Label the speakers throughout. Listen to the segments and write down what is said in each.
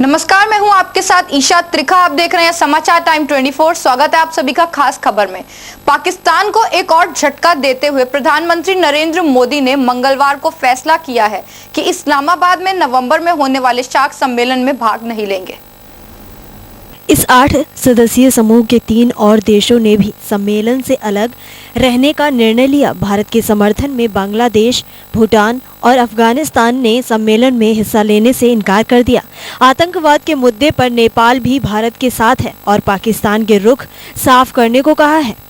Speaker 1: नमस्कार, मैं हूं आपके साथ ईशा त्रिखा। आप देख रहे हैं समाचार टाइम 24। स्वागत है आप सभी का खास खबर में। पाकिस्तान को एक और झटका देते हुए प्रधानमंत्री नरेंद्र मोदी ने मंगलवार को फैसला किया है कि इस्लामाबाद में नवंबर में होने वाले शार्क सम्मेलन में भाग नहीं लेंगे।
Speaker 2: इस 8 सदस्यीय समूह के 3 और देशों ने भी सम्मेलन से अलग रहने का निर्णय लिया। भारत के समर्थन में बांग्लादेश, भूटान और अफगानिस्तान ने सम्मेलन में हिस्सा लेने से इनकार कर दिया। आतंकवाद के मुद्दे पर नेपाल भी भारत के साथ है और पाकिस्तान के रुख साफ करने को कहा है।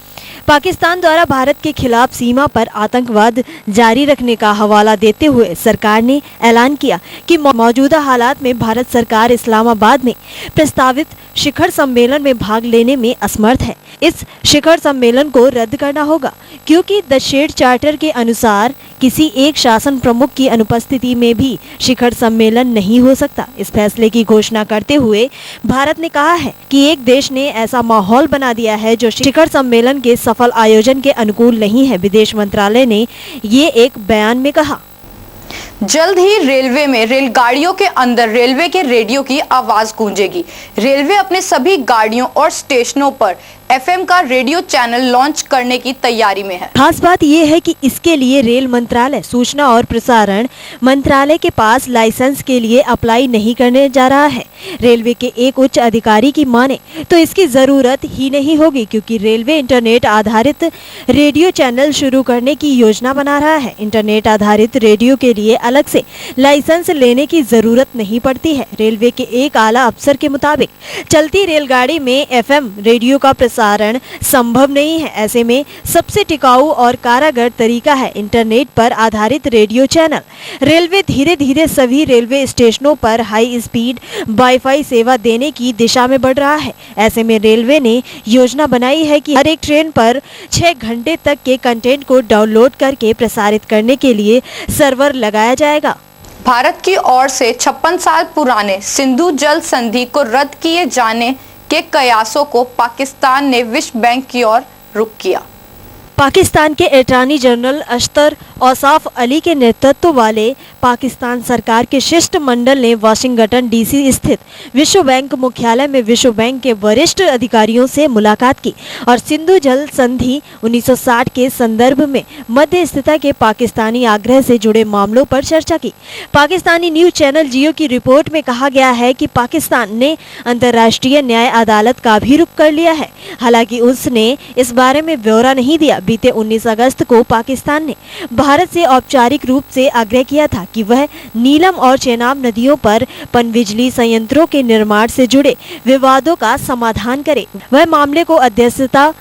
Speaker 2: पाकिस्तान द्वारा भारत के खिलाफ सीमा पर आतंकवाद जारी रखने का हवाला देते हुए सरकार ने ऐलान किया कि मौजूदा हालात में भारत सरकार इस्लामाबाद में प्रस्तावित शिखर सम्मेलन में भाग लेने में असमर्थ है। इस शिखर सम्मेलन को रद्द करना होगा क्योंकि द शेड चार्टर के अनुसार किसी एक शासन प्रमुख की अनुपस्थिति में भी शिखर सम्मेलन नहीं हो सकता। इस फैसले की घोषणा करते हुए भारत ने कहा है कि एक देश ने ऐसा माहौल बना दिया है जो शिखर सम्मेलन के सफल आयोजन के अनुकूल नहीं है। विदेश मंत्रालय ने ये एक बयान में कहा।
Speaker 1: जल्द ही रेलवे में रेलगाड़ियों के अंदर रेलवे के रेडियो की आवाज गूंजेगी। रेलवे अपने सभी गाड़ियों और स्टेशनों पर एफएम का रेडियो चैनल लॉन्च करने की तैयारी में है।
Speaker 2: खास बात यह है कि इसके लिए रेल मंत्रालय सूचना और प्रसारण मंत्रालय के पास लाइसेंस के लिए अप्लाई नहीं करने जा रहा है। रेलवे के एक उच्च अधिकारी की माने तो इसकी जरूरत ही नहीं होगी क्योंकि रेलवे इंटरनेट आधारित रेडियो चैनल शुरू करने की योजना बना रहा है। इंटरनेट आधारित रेडियो के लिए अलग से लाइसेंस लेने की जरूरत नहीं पड़ती है। रेलवे के एक आला अफसर के मुताबिक चलती रेलगाड़ी में एफएम रेडियो का प्रसारण संभव नहीं है। ऐसे में सबसे टिकाऊ और कारगर तरीका है इंटरनेट पर आधारित रेडियो चैनल। रेलवे धीरे धीरे सभी रेलवे स्टेशनों पर हाई स्पीड वाईफाई सेवा देने की दिशा में बढ़ रहा है। ऐसे में रेलवे ने योजना बनाई है कि हर एक ट्रेन पर 6 घंटे तक के कंटेंट को डाउनलोड करके प्रसारित करने के लिए सर्वर लगाया जाएगा।
Speaker 1: भारत की ओर से 56 साल पुराने सिंधु जल संधि को रद्द किए जाने के कयासों को पाकिस्तान ने विश्व बैंक की ओर रुख किया।
Speaker 2: पाकिस्तान के अटॉर्नी जनरल अख्तर औसाफ अली के नेतृत्व वाले पाकिस्तान सरकार के शिष्टमंडल ने वाशिंगटन डीसी स्थित विश्व बैंक मुख्यालय में विश्व बैंक के वरिष्ठ अधिकारियों से मुलाकात की और सिंधु जल संधि 1960 के संदर्भ में मध्यस्थता के पाकिस्तानी आग्रह से जुड़े मामलों पर चर्चा की। पाकिस्तानी न्यूज चैनल जियो की रिपोर्ट में कहा गया है कि पाकिस्तान ने अंतर्राष्ट्रीय न्याय अदालत का भी रुख कर लिया है। हालांकि उसने इस बारे में ब्यौरा नहीं दिया। बीते 19 अगस्त को पाकिस्तान ने भारत से औपचारिक रूप से आग्रह किया था कि वह नीलम और चेनाब नदियों पर पनबिजली संयंत्रों के निर्माण से जुड़े विवादों का समाधान करे। वह मामले को मध्यस्थता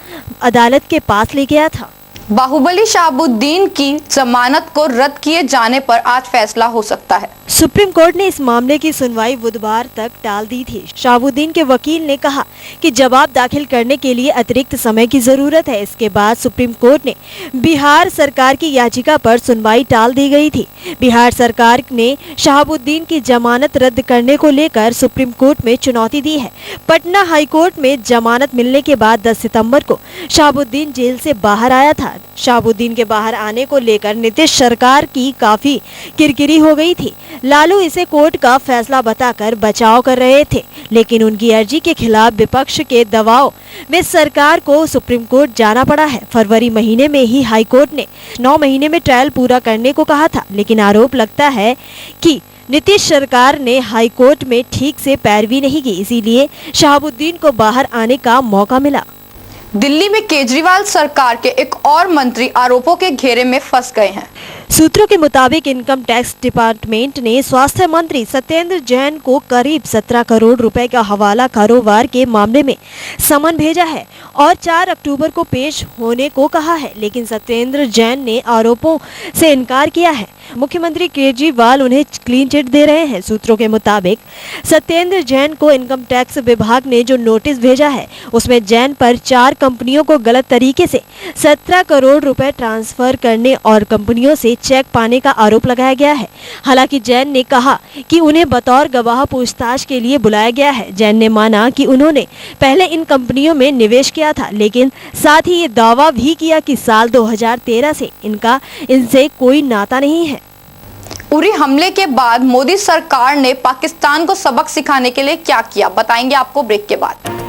Speaker 2: अदालत के पास ले गया था।
Speaker 1: बाहुबली शहाबुद्दीन की जमानत को रद्द किए जाने पर आज फैसला हो सकता है।
Speaker 2: सुप्रीम कोर्ट ने इस मामले की सुनवाई बुधवार तक टाल दी थी। शहाबुद्दीन के वकील ने कहा कि जवाब दाखिल करने के लिए अतिरिक्त समय की जरूरत है। इसके बाद सुप्रीम कोर्ट ने बिहार सरकार की याचिका पर सुनवाई टाल दी गई थी। बिहार सरकार ने शहाबुद्दीन की जमानत रद्द करने को लेकर सुप्रीम कोर्ट में चुनौती दी है। पटना हाई कोर्ट में जमानत मिलने के बाद 10 सितम्बर को शहाबुद्दीन जेल से बाहर आया था। शहाबुद्दीन के बाहर आने को लेकर नीतीश सरकार की काफी किरकिरी हो गई थी। लालू इसे कोर्ट का फैसला बताकर बचाव कर रहे थे, लेकिन उनकी अर्जी के खिलाफ विपक्ष के दबाव में सरकार को सुप्रीम कोर्ट जाना पड़ा है। फरवरी महीने में ही हाई कोर्ट ने 9 महीने में ट्रायल पूरा करने को कहा था, लेकिन आरोप लगता है कि नीतीश सरकार ने हाई कोर्ट में ठीक से पैरवी नहीं की, इसीलिए शहाबुद्दीन को बाहर आने का मौका मिला।
Speaker 1: दिल्ली में केजरीवाल सरकार के एक और मंत्री आरोपों के घेरे में फंस गए हैं।
Speaker 2: सूत्रों के मुताबिक इनकम टैक्स डिपार्टमेंट ने स्वास्थ्य मंत्री सत्येंद्र जैन को करीब 17 करोड़ रुपए का हवाला कारोबार के मामले में समन भेजा है और 4 अक्टूबर को पेश होने को कहा है, लेकिन सत्येंद्र जैन ने आरोपों से इनकार किया है। मुख्यमंत्री केजरीवाल उन्हें क्लीन चिट दे रहे हैं। सूत्रों के मुताबिक सत्येंद्र जैन को इनकम टैक्स विभाग ने जो नोटिस भेजा है उसमें जैन पर 4 कंपनियों को गलत तरीके से 17 करोड़ रुपए ट्रांसफर करने और कंपनियों से चेक पाने का आरोप लगाया गया है। हालांकि जैन ने कहा कि उन्हें बतौर गवाह पूछताछ के लिए बुलाया गया है। जैन ने माना कि उन्होंने पहले इन कंपनियों में निवेश किया था, लेकिन साथ ही ये दावा भी किया कि साल 2013 से इनसे कोई नाता नहीं है।
Speaker 1: उरी हमले के बाद मोदी सरकार ने पाकिस्तान को सबक सिखाने के लिए क्या किया, बताएंगे आपको ब्रेक के बाद।